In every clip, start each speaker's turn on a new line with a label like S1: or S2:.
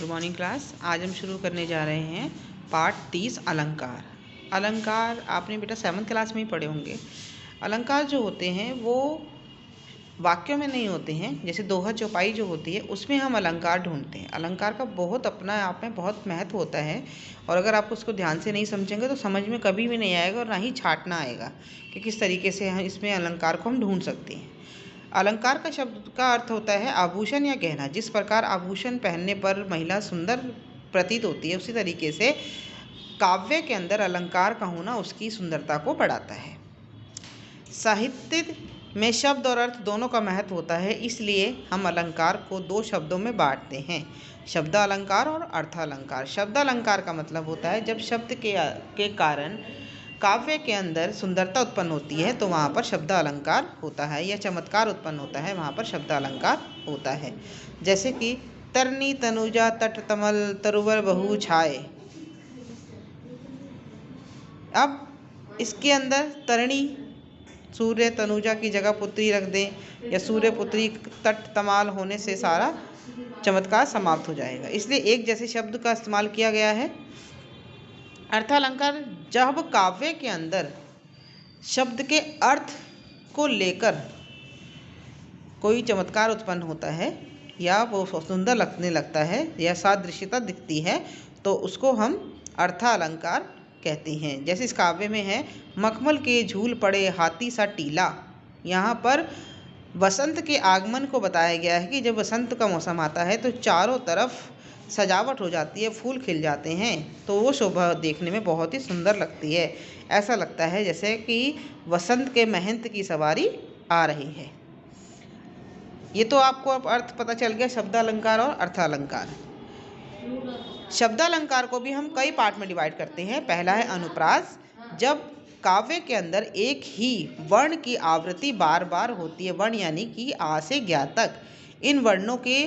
S1: Good morning class. आज हम शुरू करने जा रहे हैं पार्ट 30 अलंकार। अलंकार आपने बेटा 7th क्लास में ही पढ़े होंगे। अलंकार जो होते हैं वो वाक्यों में नहीं होते हैं। जैसे दोहा चौपाई जो होती है उसमें हम अलंकार ढूंढते हैं। अलंकार का बहुत अपना आप में बहुत महत्व होता है और अगर आप उसको ध्यान से नहीं समझेंगे तो समझ में कभी भी नहीं आएगा और ना ही छाटना आएगा कि किस तरीके से हम इसमें अलंकार को हम ढूंढ सकते हैं। अलंकार का शब्द का अर्थ होता है आभूषण या गहना। जिस प्रकार आभूषण पहनने पर महिला सुंदर प्रतीत होती है, उसी तरीके से काव्य के अंदर अलंकार का होना उसकी सुंदरता को बढ़ाता है। साहित्य में शब्द और अर्थ दोनों का महत्व होता है, इसलिए हम अलंकार को 2 शब्दों में बांटते हैं, शब्द अलंकार और अर्थ अलंकार। शब्द अलंकार का मतलब होता है जब शब्द के कारण काव्य के अंदर सुंदरता उत्पन्न होती है तो वहाँ पर शब्द अलंकार होता है, या चमत्कार उत्पन्न होता है, वहाँ पर शब्द अलंकार होता है। जैसे कि तरनी तनुजा तट तमल तरुवर बहु छाए। अब इसके अंदर तरणी सूर्य तनुजा की जगह पुत्री रख दें या सूर्य पुत्री तट तमाल होने से सारा चमत्कार समाप्त हो जाएगा, इसलिए एक जैसे शब्द का इस्तेमाल किया गया है। अर्थालंकार जब काव्य के अंदर शब्द के अर्थ को लेकर कोई चमत्कार उत्पन्न होता है या वो सुंदर लगने लगता है या सादृश्यता दिखती है तो उसको हम अर्थालंकार कहते हैं। जैसे इस काव्य में है मखमल के झूल पड़े हाथी सा टीला। यहाँ पर वसंत के आगमन को बताया गया है कि जब वसंत का मौसम आता है तो चारों तरफ सजावट हो जाती है, फूल खिल जाते हैं, तो वो शोभा देखने में बहुत ही सुंदर लगती है। ऐसा लगता है जैसे कि वसंत के महंत की सवारी आ रही है। ये तो आपको अब अर्थ पता चल गया, शब्दालंकार और अर्थालंकार। शब्दालंकार को भी हम कई पार्ट में डिवाइड करते हैं। पहला है अनुप्रास, जब काव्य के अंदर एक ही वर्ण की आवृत्ति बार बार होती है। वर्ण यानी कि आ से ज्ञा तक इन वर्णों के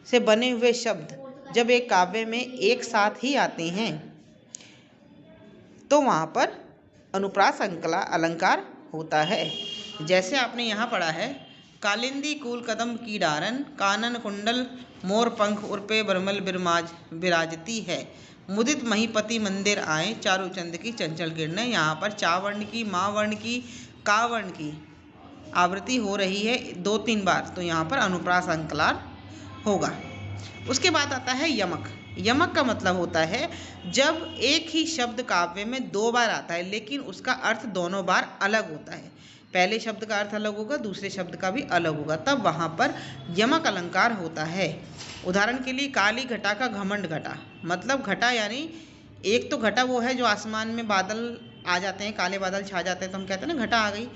S1: से बने हुए शब्द जब एक काव्य में एक साथ ही आते हैं तो वहाँ पर अनुप्रास अलंकार होता है। जैसे आपने यहाँ पढ़ा है कालिंदी कूल कदम की डारन कानन कुंडल मोर पंख उर्पे बरमल बिराजती है। मुदित महीपति मंदिर आए चारु चंद की चंचल किरणें। यहाँ पर चा वर्ण की, मा वर्ण की, का वर्ण की आवृत्ति हो रही है 2-3 बार, तो यहाँ पर अनुप्रास अलंकार होगा। उसके बाद आता है यमक। यमक का मतलब होता है जब एक ही शब्द काव्य में 2 बार आता है लेकिन उसका अर्थ दोनों बार अलग होता है। पहले शब्द का अर्थ अलग होगा, दूसरे शब्द का भी अलग होगा, तब वहाँ पर यमक अलंकार होता है। उदाहरण के लिए काली घटा का घमंड घटा, मतलब घटा यानी एक तो घटा वो है जो आसमान में बादल आ जाते हैं, काले बादल छा जाते हैं तो हम कहते हैं ना घटा आ गई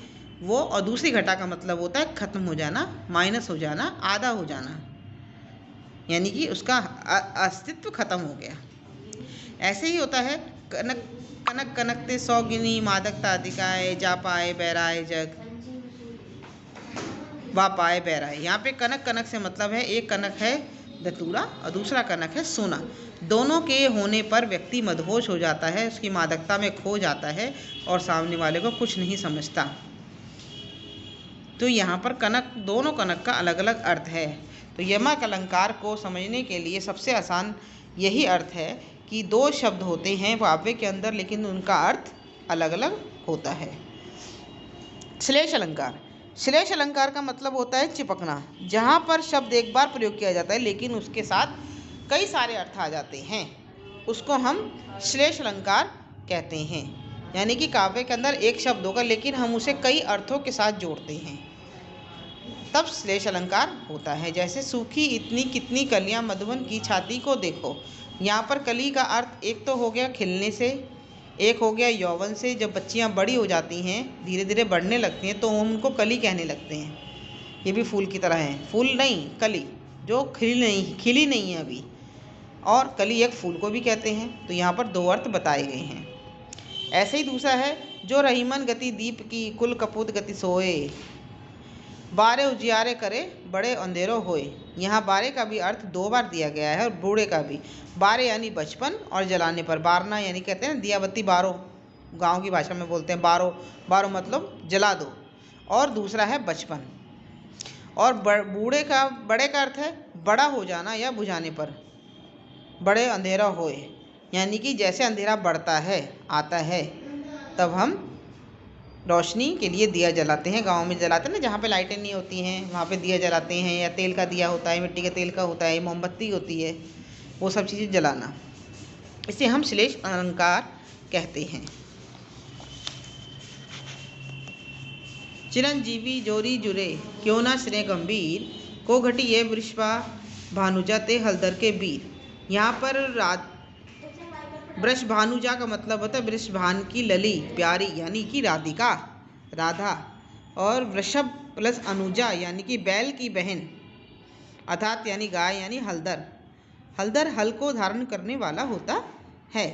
S1: वो, और दूसरी घटा का मतलब होता है खत्म हो जाना, माइनस हो जाना, आधा हो जाना, यानी कि उसका अस्तित्व खत्म हो गया। ऐसे ही होता है कनक कनक कनकते सौगिनी मादकता अधिकाए जा पाए बैराए जग वा पाए बैराए। यहाँ पे कनक कनक से मतलब है एक कनक है धतूरा और दूसरा कनक है सोना। दोनों के होने पर व्यक्ति मदहोश हो जाता है, उसकी मादकता में खो जाता है और सामने वाले को कुछ नहीं समझता। तो यहाँ पर कनक, दोनों कनक का अलग अलग अर्थ है। तो यमक अलंकार को समझने के लिए सबसे आसान यही अर्थ है कि 2 शब्द होते हैं काव्य के अंदर लेकिन उनका अर्थ अलग अलग होता है। श्लेष अलंकार। श्लेष अलंकार का मतलब होता है चिपकना। जहाँ पर शब्द एक बार प्रयोग किया जाता है लेकिन उसके साथ कई सारे अर्थ आ जाते हैं, उसको हम श्लेष अलंकार कहते हैं। यानी कि काव्य के अंदर एक शब्द होगा लेकिन हम उसे कई अर्थों के साथ जोड़ते हैं, तब श्लेष अलंकार होता है। जैसे सूखी इतनी कितनी कलियां मधुबन की छाती को देखो। यहाँ पर कली का अर्थ एक तो हो गया खिलने से, एक हो गया यौवन से। जब बच्चियाँ बड़ी हो जाती हैं, धीरे धीरे बढ़ने लगती हैं तो हम उनको कली कहने लगते हैं। ये भी फूल की तरह है, फूल नहीं कली जो खिली नहीं है अभी, और कली एक फूल को भी कहते हैं। तो यहाँ पर 2 अर्थ बताए गए हैं। ऐसे ही दूसरा है जो रहीमन गति दीप की कुल कपूत गति सोए बारे उजियारे करे बड़े अंधेरों होए। यहाँ बारे का भी अर्थ 2 बार दिया गया है और बूढ़े का भी। बारे यानी बचपन और जलाने पर, बारना यानी कहते हैं दिया बत्ती बारो, गांव की भाषा में बोलते हैं बारो, बारो मतलब जला दो, और दूसरा है बचपन। और बूढ़े का, बड़े का अर्थ है बड़ा हो जाना या बुझाने पर। बड़े अंधेरा होए, यानी कि जैसे अंधेरा बढ़ता है आता है तब हम रोशनी के लिए दिया जलाते हैं। गाँव में जलाते हैं ना, जहाँ पे लाइटें नहीं होती हैं वहाँ पे दिया जलाते हैं, या तेल का दिया होता है, मिट्टी के तेल का होता है, मोमबत्ती होती है, वो सब चीज़ें जलाना, इसे हम श्लेष अलंकार कहते हैं। चिरंजीवी जोरी जुरे क्यों ना श्रेय गंभीर, को घटी ये वृषभा भानुजा ते हलदर के वीर। यहाँ पर वृषभानुजा का मतलब होता है वृषभान की लली प्यारी, यानी कि राधिका राधा, और वृषभ प्लस अनुजा यानी कि बैल की बहन, अर्थात यानी गाय यानी हलदर। हलदर हल को धारण करने वाला होता है।